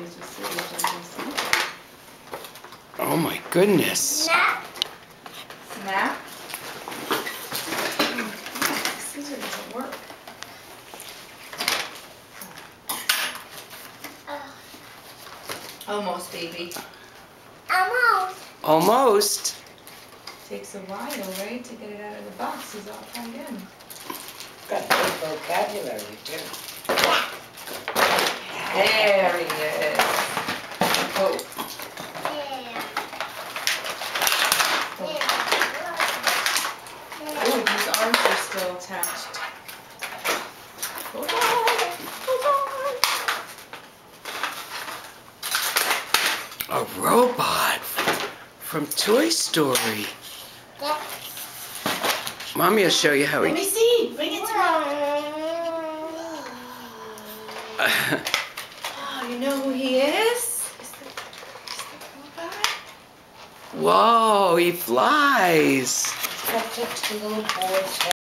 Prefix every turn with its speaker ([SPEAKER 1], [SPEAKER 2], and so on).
[SPEAKER 1] pleased with scissors, I guess.
[SPEAKER 2] Oh my goodness.
[SPEAKER 3] Snap.
[SPEAKER 1] Snap. Scissors doesn't work. Almost, baby.
[SPEAKER 3] Almost.
[SPEAKER 2] Almost.
[SPEAKER 1] Takes a while, right, to get it out of the boxes all tied in.
[SPEAKER 4] Got good vocabulary too.
[SPEAKER 1] There he is. Oh. Oh, his arms are still attached. Hold on. Hold on.
[SPEAKER 2] A robot from Toy Story. Mommy will show you how
[SPEAKER 1] Let
[SPEAKER 2] he...
[SPEAKER 1] me see. Bring it to me. Oh, you know who he is? Is the robot?
[SPEAKER 2] Whoa, he flies.
[SPEAKER 4] That took the little boy's head.